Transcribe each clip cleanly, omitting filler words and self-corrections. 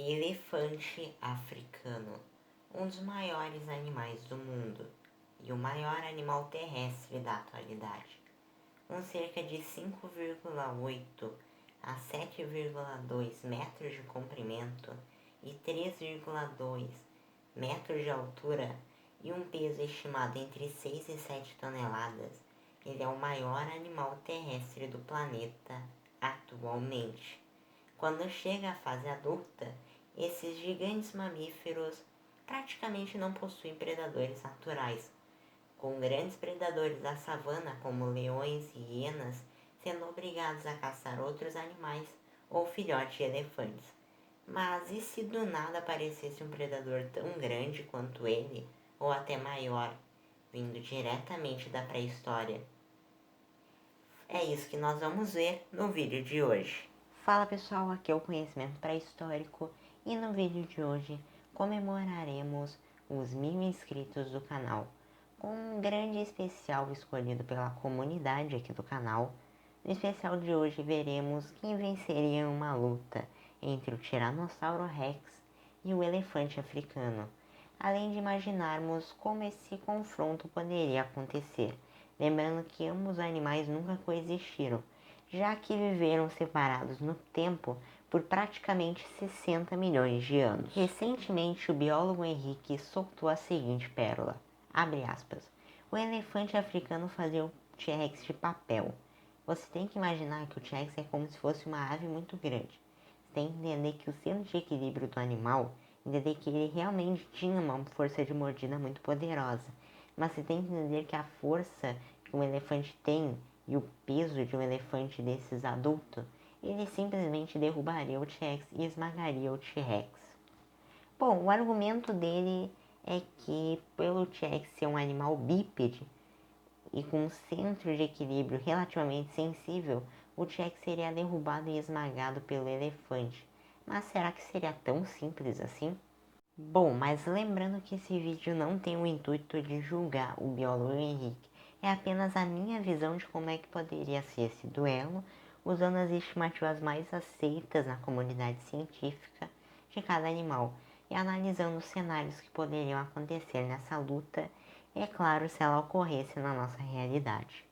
Elefante africano, um dos maiores animais do mundo e o maior animal terrestre da atualidade, com cerca de 5,8 a 7,2 metros de comprimento e 3,2 metros de altura e um peso estimado entre 6 e 7 toneladas. Ele é o maior animal terrestre do planeta atualmente. Quando chega à fase adulta, esses gigantes mamíferos praticamente não possuem predadores naturais, com grandes predadores da savana como leões e hienas sendo obrigados a caçar outros animais ou filhotes de elefantes. Mas e se do nada aparecesse um predador tão grande quanto ele, ou até maior, vindo diretamente da pré-história? É isso que nós vamos ver no vídeo de hoje. Fala pessoal, aqui é o Conhecimento Pré-Histórico e no vídeo de hoje comemoraremos os 1000 inscritos do canal, com um grande especial escolhido pela comunidade aqui do canal. No especial de hoje veremos quem venceria em uma luta entre o Tiranossauro Rex e o elefante africano, além de imaginarmos como esse confronto poderia acontecer, lembrando que ambos os animais nunca coexistiram, já que viveram separados no tempo por praticamente 60 milhões de anos. Recentemente, o biólogo Henrique soltou a seguinte pérola, abre aspas, o elefante africano fazia o T-Rex de papel. Você tem que imaginar que o T-Rex é como se fosse uma ave muito grande. Você tem que entender que o centro de equilíbrio do animal, entender que ele realmente tinha uma força de mordida muito poderosa. Mas você tem que entender que a força que um elefante tem e o peso de um elefante desses adultos, ele simplesmente derrubaria o T-Rex e esmagaria o T-Rex. Bom, o argumento dele é que pelo T-Rex ser um animal bípede e com um centro de equilíbrio relativamente sensível, o T-Rex seria derrubado e esmagado pelo elefante. Mas será que seria tão simples assim? Bom, mas lembrando que esse vídeo não tem o intuito de julgar o biólogo Henrique, é apenas a minha visão de como é que poderia ser esse duelo, usando as estimativas mais aceitas na comunidade científica de cada animal e analisando os cenários que poderiam acontecer nessa luta, e é claro, se ela ocorresse na nossa realidade.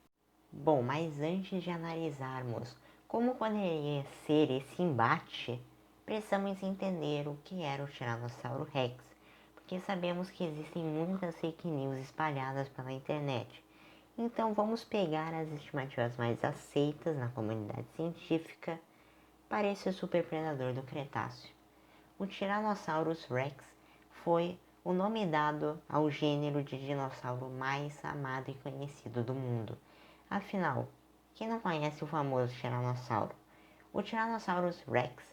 Bom, mas antes de analisarmos como poderia ser esse embate, precisamos entender o que era o Tiranossauro Rex, porque sabemos que existem muitas fake news espalhadas pela internet. Então vamos pegar as estimativas mais aceitas na comunidade científica para esse superpredador do Cretáceo. O Tyrannosaurus Rex foi o nome dado ao gênero de dinossauro mais amado e conhecido do mundo. Afinal, quem não conhece o famoso Tiranossauro? O Tyrannosaurus Rex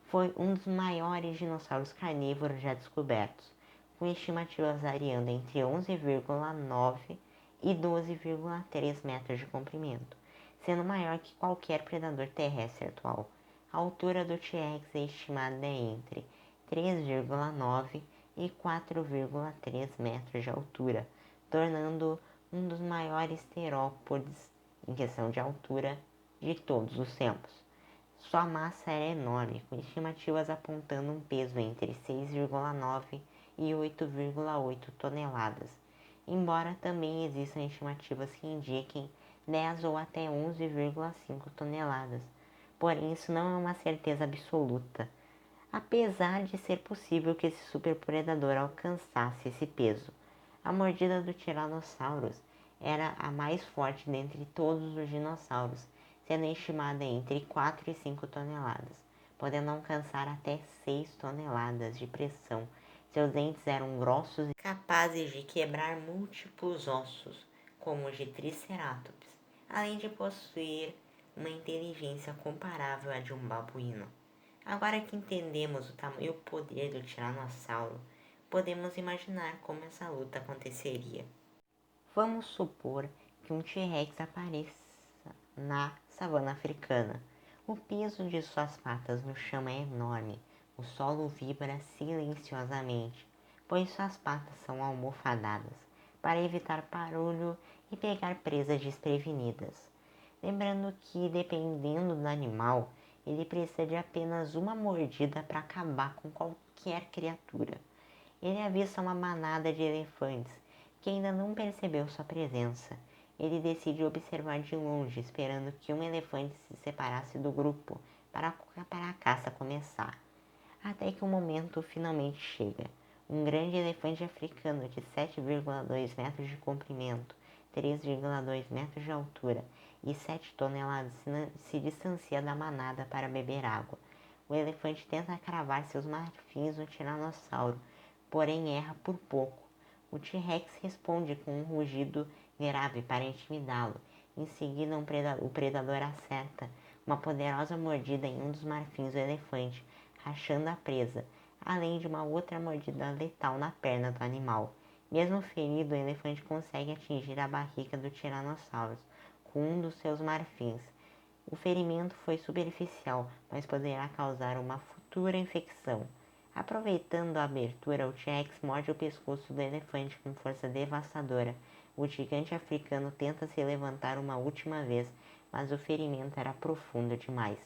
foi um dos maiores dinossauros carnívoros já descobertos, com estimativas variando entre 11,9 e 12,3 metros de comprimento, sendo maior que qualquer predador terrestre atual. A altura do T-Rex é estimada entre 3,9 e 4,3 metros de altura, tornando um dos maiores terópodes em questão de altura de todos os tempos. Sua massa era enorme, com estimativas apontando um peso entre 6,9 e 8,8 toneladas, embora também existam estimativas que indiquem 10 ou até 11,5 toneladas. Porém, isso não é uma certeza absoluta, apesar de ser possível que esse superpredador alcançasse esse peso. A mordida do Tyrannosaurus era a mais forte dentre todos os dinossauros, sendo estimada entre 4 e 5 toneladas, podendo alcançar até 6 toneladas de pressão. Seus dentes eram grossos e capazes de quebrar múltiplos ossos, como os de Triceratops, além de possuir uma inteligência comparável à de um babuíno. Agora que entendemos o tamanho e o poder do Tiranossauro, podemos imaginar como essa luta aconteceria. Vamos supor que um T-Rex apareça na savana africana. O peso de suas patas no chão é enorme. O solo vibra silenciosamente, pois suas patas são almofadadas para evitar barulho e pegar presas desprevenidas. Lembrando que, dependendo do animal, Ele precisa de apenas uma mordida para acabar com qualquer criatura. Ele avista uma manada de elefantes, que ainda não percebeu sua presença. Ele decide observar de longe, esperando que um elefante se separasse do grupo para a caça começar. Até que o momento finalmente chega. Um grande elefante africano de 7,2 metros de comprimento, 3,2 metros de altura e 7 toneladas se distancia da manada para beber água. O elefante tenta cravar seus marfins no tiranossauro, porém erra por pouco. O T-Rex responde com um rugido grave para intimidá-lo. Em seguida, o predador acerta uma poderosa mordida em um dos marfins do elefante, rachando a presa, além de uma outra mordida letal na perna do animal. Mesmo ferido, o elefante consegue atingir a barriga do tiranossauro com um dos seus marfins. O ferimento foi superficial, mas poderá causar uma futura infecção. Aproveitando a abertura, o T-Rex morde o pescoço do elefante com força devastadora. O gigante africano tenta se levantar uma última vez, mas o ferimento era profundo demais.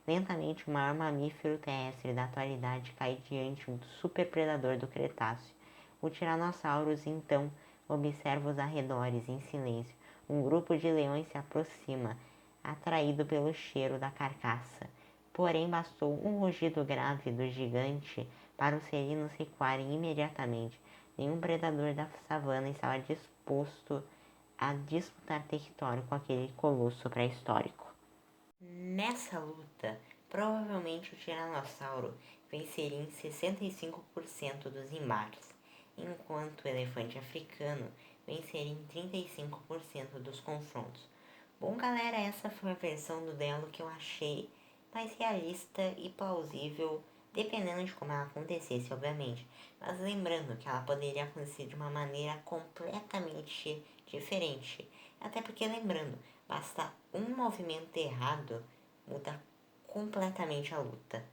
Lentamente, o maior mamífero terrestre da atualidade cai diante do superpredador do Cretáceo. O Tiranossauros, então, observa os arredores em silêncio. Um grupo de leões se aproxima, atraído pelo cheiro da carcaça. Porém, bastou um rugido grave do gigante para os felinos recuarem imediatamente. Nenhum predador da savana estava disposto a disputar território com aquele colosso pré-histórico. Nessa luta, provavelmente o tiranossauro venceria em 65% dos embates, enquanto o elefante africano venceria em 35% dos confrontos. Bom, galera, essa foi a versão do duelo que eu achei mais realista e plausível, dependendo de como ela acontecesse, obviamente. Mas lembrando que ela poderia acontecer de uma maneira completamente diferente. Até porque, lembrando, basta um movimento errado, muda completamente a luta.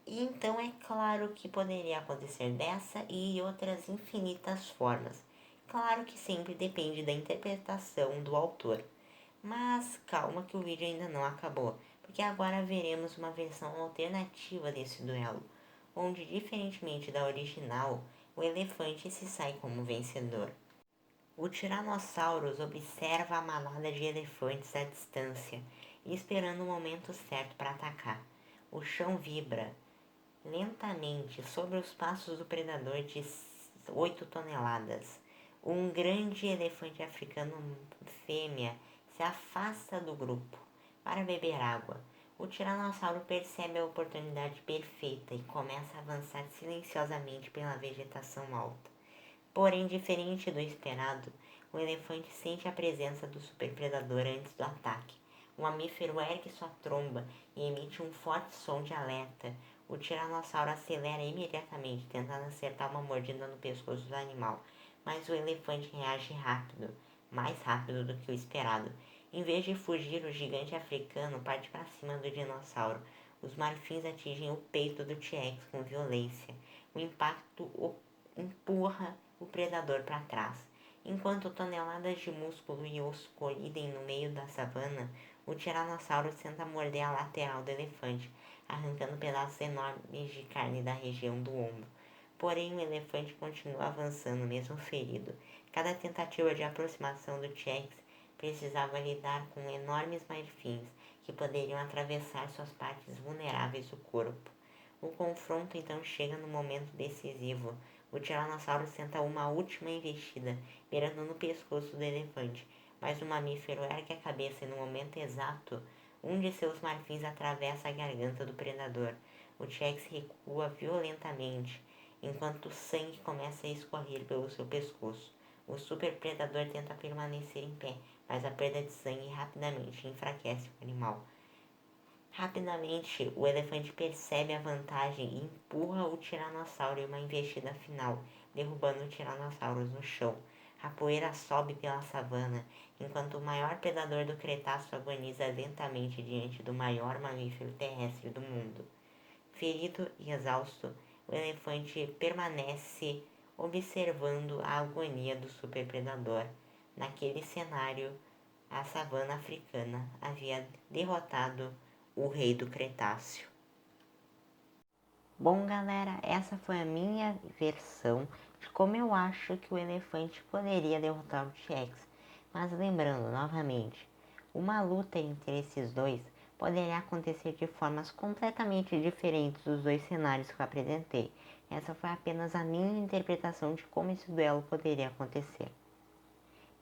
E então é claro que poderia acontecer dessa e outras infinitas formas. Claro que sempre depende da interpretação do autor. Mas calma que o vídeo ainda não acabou, porque agora veremos uma versão alternativa desse duelo, onde, diferentemente da original, o elefante se sai como vencedor. O Tiranossauros observa a manada de elefantes à distância, esperando o momento certo para atacar. O chão vibra lentamente sobre os passos do predador de 8 toneladas. Um grande elefante africano fêmea se afasta do grupo para beber água. O tiranossauro percebe a oportunidade perfeita e começa a avançar silenciosamente pela vegetação alta. Porém, diferente do esperado, o elefante sente a presença do superpredador antes do ataque. O mamífero ergue sua tromba e emite um forte som de alerta. O tiranossauro acelera imediatamente, tentando acertar uma mordida no pescoço do animal, mas o elefante reage rápido, mais rápido do que o esperado. Em vez de fugir, o gigante africano parte para cima do dinossauro. Os marfins atingem o peito do T-Rex com violência. O impacto o empurra o predador para trás. Enquanto toneladas de músculo e osso colidem no meio da savana, o tiranossauro tenta morder a lateral do elefante, arrancando pedaços enormes de carne da região do ombro. Porém, o elefante continua avançando, mesmo ferido. Cada tentativa de aproximação do T-Rex precisava lidar com enormes marfins que poderiam atravessar suas partes vulneráveis do corpo. O confronto então chega no momento decisivo. O tiranossauro tenta uma última investida, mirando no pescoço do elefante, mas o mamífero ergue a cabeça e no momento exato, um de seus marfins atravessa a garganta do predador. O T-Rex recua violentamente, enquanto o sangue começa a escorrer pelo seu pescoço. O superpredador tenta permanecer em pé, mas a perda de sangue rapidamente enfraquece o animal. Rapidamente, o elefante percebe a vantagem e empurra o tiranossauro em uma investida final, derrubando o tiranossauro no chão. A poeira sobe pela savana, enquanto o maior predador do Cretáceo agoniza lentamente diante do maior mamífero terrestre do mundo. Ferido e exausto, o elefante permanece observando a agonia do superpredador. Naquele cenário, a savana africana havia derrotado o rei do Cretáceo. Bom, galera, essa foi a minha versão de como eu acho que o elefante poderia derrotar o T-Rex. Mas lembrando, novamente, uma luta entre esses dois poderia acontecer de formas completamente diferentes dos dois cenários que eu apresentei. Essa foi apenas a minha interpretação de como esse duelo poderia acontecer.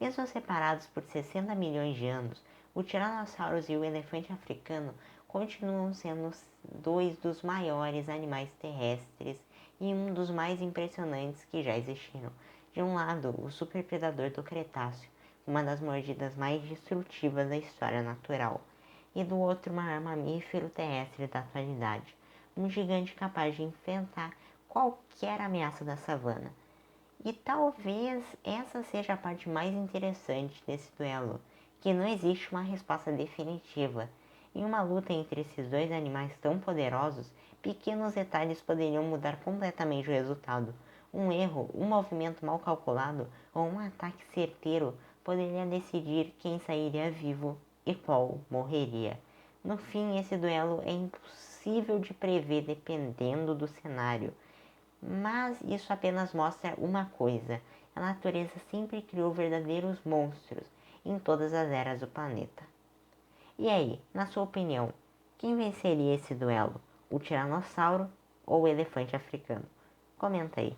Mesmo separados por 60 milhões de anos, o Tiranossauros e o elefante africano continuam sendo dois dos maiores animais terrestres e um dos mais impressionantes que já existiram. De um lado, o superpredador do Cretáceo, uma das mordidas mais destrutivas da história natural, e do outro, o maior mamífero terrestre da atualidade, um gigante capaz de enfrentar qualquer ameaça da savana. E talvez essa seja a parte mais interessante desse duelo, que não existe uma resposta definitiva. Em uma luta entre esses dois animais tão poderosos, pequenos detalhes poderiam mudar completamente o resultado. Um erro, um movimento mal calculado ou um ataque certeiro poderia decidir quem sairia vivo e qual morreria. No fim, esse duelo é impossível de prever dependendo do cenário. Mas isso apenas mostra uma coisa: a natureza sempre criou verdadeiros monstros em todas as eras do planeta. E aí, na sua opinião, quem venceria esse duelo? O tiranossauro ou o elefante africano? Comenta aí.